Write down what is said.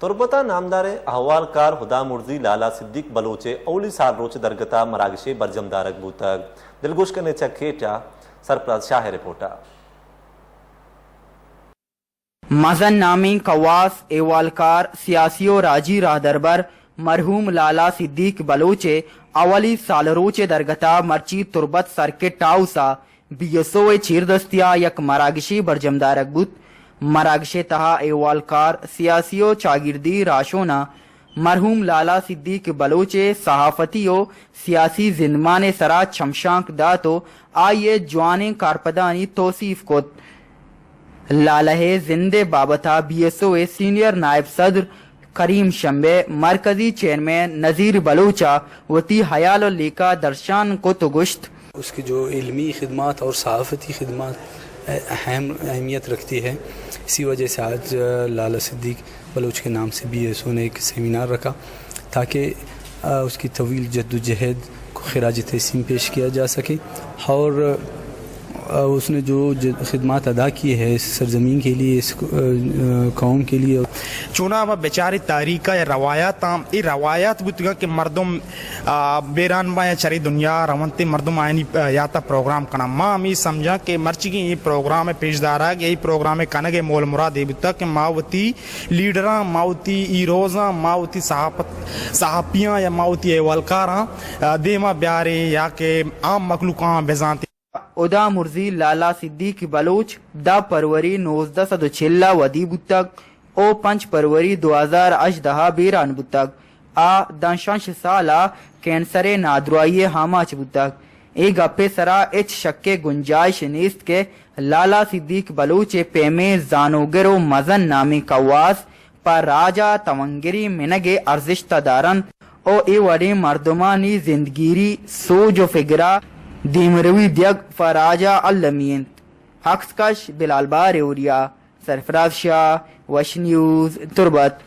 تربتا نامدار احوالکار خدا مرزی لالا صدیق بلوچے اولی سال روچ درگتا مراگشے برجمدارک بوتک دلگوش کرنے چکیٹا سرپرست شاہ رپورٹا مزن نامی قواس ایوالکار سیاسی و راجی راہ دربر مرحوم لالا صدیق بلوچے اولی سال روچ درگتا مرچی تربت سرکٹ ٹاؤسا بیسو چیردستیا یک مراگشی برجمدارک بوت مراگشے تہا ایوالکار سیاسی و چاگردی راشونا مرحوم لالا صدیق بلوچے صحافتی و سیاسی زندمان سرا چمشانک داتو آئیے جوانے کارپدانی توصیف کو لالہ زندے بابتا بی ایس او سینئر نائب صدر کریم شمبے مرکزی چیئرمین نذیر بلوچا وتی حیال و لیکا درشان کو تو گشت اس کی جو علمی خدمات اور صحافتی خدمات اہم اہمیت رکھتی ہے، اسی وجہ سے آج لالا صدیق بلوچ کے نام سے بی ایس او نے ایک سیمینار رکھا تاکہ اس کی طویل جدوجہد کو خراج تحسین پیش کیا جا سکے اور اس نے جو خدمات ادا کی ہے اس سرزمین کے لیے، اس قوم کے لیے. چونا و بیچاری تاریخ یا روایات یہ روایات بودگا کہ مردم بیران با یا چری دنیا روانتے مردم آئینی یاتا پروگرام کنا ماں ہمیں سمجھا کہ مرچی کی یہ پروگرام پیش دارا کہ یہی پروگرام کنگے مول مراد یہ بودتا کہ ماوتی لیڈراں ماوتی ایروزاں ماوتی صحافیاں یا ماوتی ایوالکاراں دیما بیارے یا کہ عام مخلوقاں بیزانتے. ادا مرزی لالا صدیق بلوچ 10 فروری 1946 ودی بتک او 5 فروری 2018 بیران بتک آ دانشانش سالا کینسر نادروائی ہاماچ بتک ای گپے سرا اچ شک گنجائش نیست کے لالا صدیق بلوچ پیمے زانوگر و مزن نامی قواس پر راجا تونگری منگ ارزشتہ دارن او ای وڑی مردمانی زندگیری سوج و فگرہ دیمروی دیگ فراجہ اللمین. حقس کش بلال بار اوریا، سرفراز شاہ، وش نیوز، تربت.